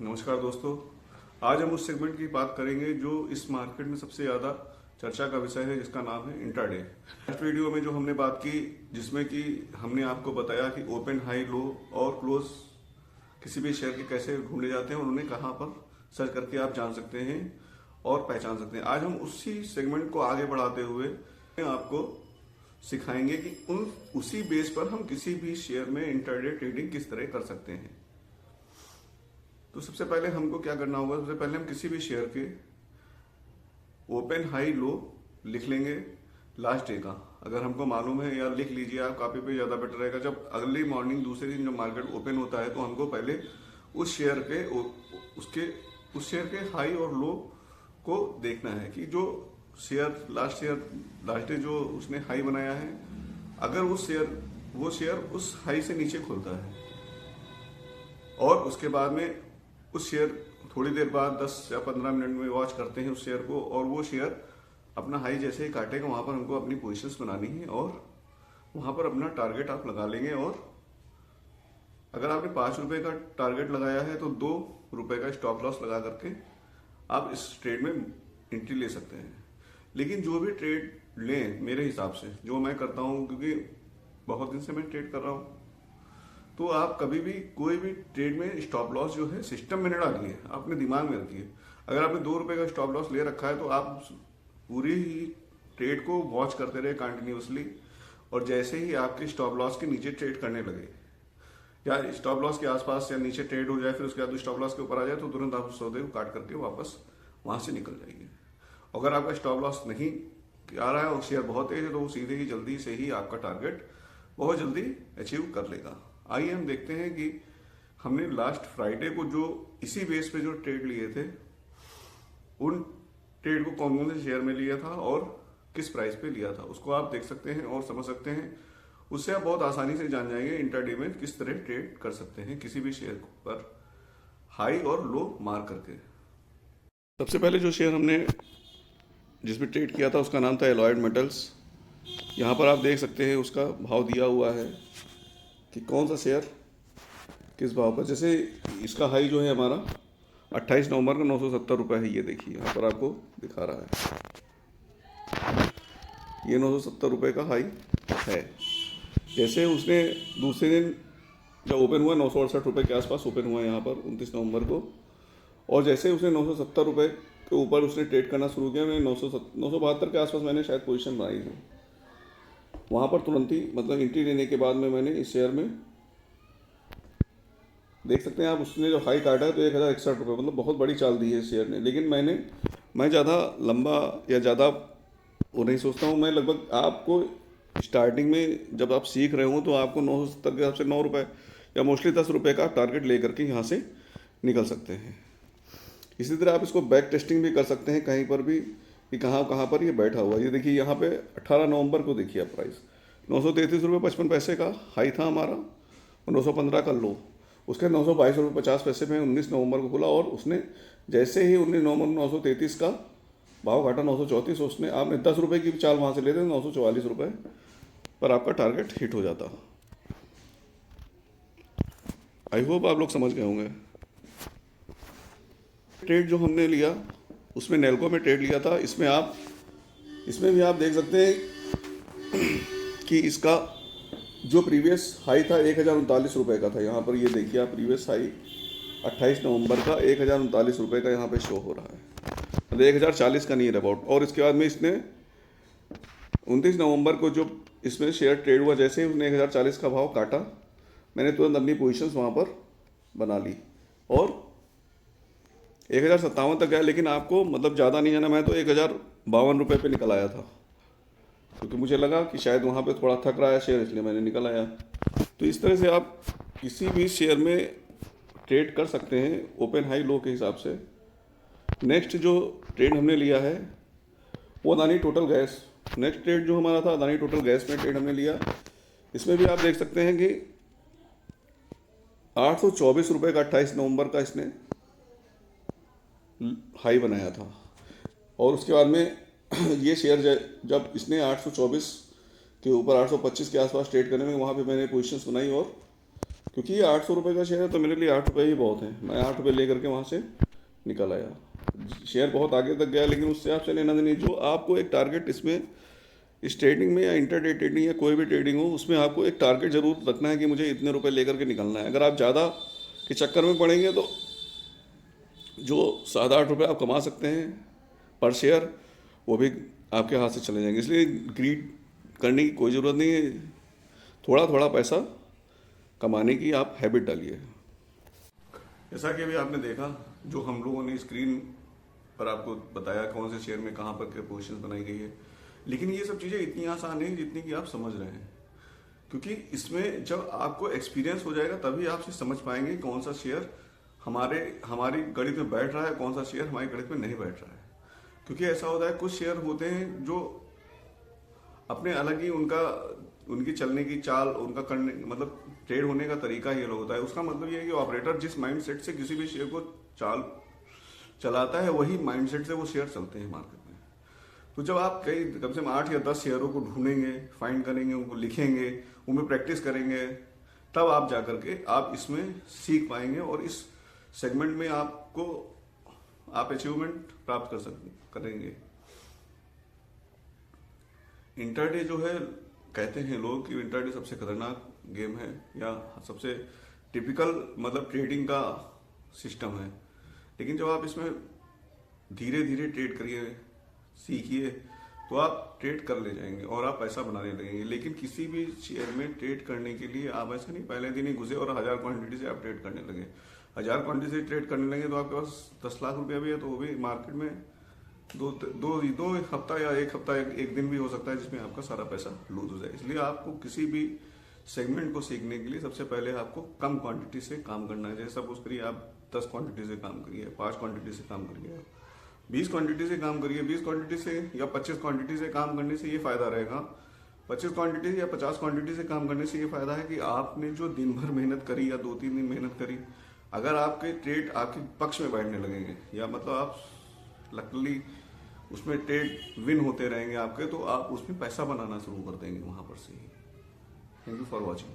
नमस्कार दोस्तों। आज हम उस सेगमेंट की बात करेंगे जो इस मार्केट में सबसे ज़्यादा चर्चा का विषय है, जिसका नाम है इंट्राडे। लास्ट वीडियो में जो हमने बात की, जिसमें कि हमने आपको बताया कि ओपन, हाई, लो और क्लोज किसी भी शेयर के कैसे ढूंढे जाते हैं, उन्होंने कहाँ पर सर्च करके आप जान सकते हैं और पहचान सकते हैं। आज हम उसी सेगमेंट को आगे बढ़ाते हुए आपको सिखाएंगे कि उसी बेस पर हम किसी भी शेयर में इंट्राडे ट्रेडिंग किस तरह कर सकते हैं। तो सबसे पहले हमको क्या करना होगा, सबसे पहले हम किसी भी शेयर के ओपन, हाई, लो लिख लेंगे लास्ट डे का, अगर हमको मालूम है, या लिख लीजिए आप कॉपी पे, ज़्यादा बेटर रहेगा। जब अगली मॉर्निंग दूसरे दिन जब मार्केट ओपन होता है तो हमको पहले उस शेयर के हाई और लो को देखना है कि जो शेयर लास्ट डे जो उसने हाई बनाया है, अगर वो शेयर उस हाई से नीचे खुलता है और उसके बाद में उस शेयर थोड़ी देर बाद 10 या 15 मिनट में वॉच करते हैं उस शेयर को, और वो शेयर अपना हाई जैसे ही काटेगा वहां पर हमको अपनी पोजीशंस बनानी है और वहां पर अपना टारगेट आप लगा लेंगे। और अगर आपने 5 रुपए का टारगेट लगाया है तो 2 रुपए का स्टॉप लॉस लगा करके आप इस ट्रेड में एंट्री ले सकते हैं। लेकिन जो भी ट्रेड लें, मेरे हिसाब से जो मैं करता हूं, क्योंकि बहुत दिन से मैं ट्रेड कर रहा हूं, तो आप कभी भी कोई भी ट्रेड में स्टॉप लॉस जो है सिस्टम में न डालिए, अपने दिमाग में रखिए। अगर आपने 2 रुपए का स्टॉप लॉस ले रखा है तो आप पूरी ही ट्रेड को वॉच करते रहे कंटिन्यूअसली, और जैसे ही आपके स्टॉप लॉस के नीचे ट्रेड करने लगे या स्टॉप लॉस के आसपास या नीचे ट्रेड हो जाए, फिर उसके बाद स्टॉप लॉस के ऊपर आ जाए, तो तुरंत आप उस सौदे को काट करके वापस वहां से निकल जाइए। अगर आपका स्टॉप लॉस नहीं आ रहा है और शेयर बहुत तेज है तो वो सीधे ही जल्दी से ही आपका टारगेट बहुत जल्दी अचीव कर लेगा। आइए हम देखते हैं कि हमने लास्ट फ्राइडे को जो इसी बेस पे जो ट्रेड लिए थे, उन ट्रेड को कौन कौन से शेयर में लिया था और किस प्राइस पे लिया था, उसको आप देख सकते हैं और समझ सकते हैं। उससे आप बहुत आसानी से जान जाएंगे इंट्राडे में किस तरह ट्रेड कर सकते हैं किसी भी शेयर पर हाई और लो मार करके। सबसे पहले जो शेयर हमने जिसमें ट्रेड किया था उसका नाम था एलॉयड मेटल्स। यहाँ पर आप देख सकते हैं उसका भाव दिया हुआ है कि कौन सा शेयर किस भाव पर। जैसे इसका हाई जो है हमारा 28 नवंबर का 970 रुपये है, ये देखिए यहाँ पर आपको दिखा रहा है, ये 970 रुपये का हाई है। जैसे उसने दूसरे दिन जब ओपन हुआ 968 रुपये के आसपास ओपन हुआ यहाँ पर 29 नवंबर को, और जैसे उसने 970 रुपये के ऊपर उसने ट्रेड करना शुरू किया, मैंने 972 के आसपास मैंने शायद पोजीशन बनाई थी, वहाँ पर तुरंत ही मतलब एंट्री लेने के बाद में मैंने इस शेयर में देख सकते हैं आप, उसने जो हाई काटा है तो 1061 रुपये, मतलब बहुत बड़ी चाल दी है इस शेयर ने। लेकिन मैं ज़्यादा लंबा या ज़्यादा वो नहीं सोचता हूँ। मैं लगभग आपको स्टार्टिंग में जब आप सीख रहे हो तो आपको 970 के हिसाब से 9 रुपये या मोस्टली 10 रुपये का टारगेट ले करके यहाँ से निकल सकते हैं। इसी तरह आप इसको बैक टेस्टिंग भी कर सकते हैं कहीं पर भी कि कहाँ कहाँ पर ये बैठा हुआ है। ये देखिए यहाँ पे 18 नवंबर को देखिए आप, प्राइस 933 रुपये 55 पैसे का हाई था हमारा और 915 का लो। उसके 922 रुपये 50 पैसे में 19 नवंबर को खुला, और उसने जैसे ही 19 नवंबर 933 का भाव घाटा 934, उसने आपने 10 रुपये की चाल वहाँ से लेते 944 रुपये पर आपका टारगेट हिट हो जाता। आई होप आप लोग समझ गए होंगे। ट्रेड जो हमने लिया उसमें नेल्को में ट्रेड लिया था। इसमें भी आप देख सकते हैं कि इसका जो प्रीवियस हाई था 1039 रुपये का था। यहाँ पर ये देखिए आप, प्रीवियस हाई 28 नवंबर का 1039 रुपये का यहाँ पे शो हो रहा है, मतलब 1040 का नहीं है अबाउट। और इसके बाद में इसने 29 नवंबर को जो इसमें शेयर ट्रेड हुआ, जैसे ही उसने 1040 का भाव काटा, मैंने तुरंत अपनी पोजीशंस वहाँ पर बना ली और 1057 तक गया। लेकिन आपको मतलब ज़्यादा नहीं जाना, मैं तो 1052 रुपये पे निकल आया था, क्योंकि मुझे लगा कि शायद वहाँ पे थोड़ा थक रहा है शेयर, इसलिए मैंने निकल आया। तो इस तरह से आप किसी भी शेयर में ट्रेड कर सकते हैं ओपन, हाई, लो के हिसाब से। नेक्स्ट जो ट्रेड हमने लिया है वो Adani total gas. Next trade जो हमारा था अदानी टोटल गैस में ट्रेड हमने लिया। इसमें भी आप देख सकते हैं कि 824 रुपये का 28 नवंबर का इसने हाई बनाया था, और उसके बाद में ये शेयर जब इसने 824 के ऊपर 825 के आसपास ट्रेड करने में, वहाँ पे मैंने पोजीशंस बनाई और क्योंकि ये 800 रुपये का शेयर है तो मेरे लिए 8 रुपये ही बहुत है। मैं 8 रुपये लेकर के वहाँ से निकल आया। शेयर बहुत आगे तक गया, लेकिन उससे आपसे लेना देना नहीं। जो आपको एक टारगेट इसमें, इस ट्रेडिंग में या इंटरडे ट्रेडिंग या कोई भी ट्रेडिंग हो, उसमें आपको एक टारगेट जरूर रखना है कि मुझे इतने रुपए लेकर के निकलना है। अगर आप ज़्यादा के चक्कर में पड़ेंगे तो जो 7-8 रुपये आप कमा सकते हैं पर शेयर, वो भी आपके हाथ से चले जाएंगे। इसलिए ग्रीड करने की कोई ज़रूरत नहीं है। थोड़ा थोड़ा पैसा कमाने की आप हैबिट डालिए। जैसा कि अभी आपने देखा, जो हम लोगों ने स्क्रीन पर आपको बताया कौन से शेयर में कहाँ पर क्या पोजीशन बनाई गई है, लेकिन ये सब चीज़ें इतनी आसान नहीं जितनी कि आप समझ रहे हैं। क्योंकि इसमें जब आपको एक्सपीरियंस हो जाएगा तभी आप समझ पाएंगे कौन सा शेयर हमारी गणित में बैठ रहा है, कौन सा शेयर हमारी गणित में नहीं बैठ रहा है। क्योंकि ऐसा होता है, कुछ शेयर होते हैं जो अपने अलग ही उनकी चलने की चाल, उनका करने मतलब ट्रेड होने का तरीका ही अलग होता है। उसका मतलब ये है कि ऑपरेटर जिस माइंडसेट से किसी भी शेयर को चाल चलाता है, वही माइंडसेट से वो शेयर चलते हैं मार्केट में। तो जब आप कम से कम 8 या 10 शेयरों को ढूंढेंगे, फाइंड करेंगे, उनको लिखेंगे, उनमें प्रैक्टिस करेंगे, तब आप जाकर के आप इसमें सीख पाएंगे और इस सेगमेंट में आप अचीवमेंट प्राप्त करेंगे। इंटरडे जो है, कहते हैं लोग कि इंटरडे सबसे खतरनाक गेम है या सबसे टिपिकल मतलब ट्रेडिंग का सिस्टम है। लेकिन जब आप इसमें धीरे धीरे ट्रेड करिए, सीखिए, तो आप ट्रेड कर ले जाएंगे और आप पैसा बनाने लगेंगे। लेकिन किसी भी शेयर में ट्रेड करने के लिए आप ऐसा नहीं पहले दिन ही घुसे और 1000 क्वांटिटी से आप ट्रेड करने लगे। 1000 क्वांटिटी से ट्रेड करने लगे तो आपके पास 10 लाख रुपया भी है, तो वो भी मार्केट में दो हफ्ता या एक हफ्ता एक दिन भी हो सकता है जिसमें आपका सारा पैसा लूज हो जाए। इसलिए आपको किसी भी सेगमेंट को सीखने के लिए सबसे पहले आपको कम क्वांटिटी से काम करना है। जैसे सपोज करिए आप 10 क्वांटिटी से काम करिए, 5 क्वांटिटी से काम करिए, 20 क्वांटिटी से काम करिए। 20 क्वांटिटी से या 25 क्वांटिटी से काम करने से ये फायदा रहेगा, 25 क्वांटिटी या 50 क्वांटिटी से काम करने से ये फायदा है कि आपने जो दिन भर मेहनत करी या 2-3 दिन मेहनत करी, अगर आपके ट्रेड आपके पक्ष में बैठने लगेंगे या मतलब आप लकली उसमें ट्रेड विन होते रहेंगे आपके, तो आप उसमें पैसा बनाना शुरू कर देंगे वहां पर से ही। Thank you for watching.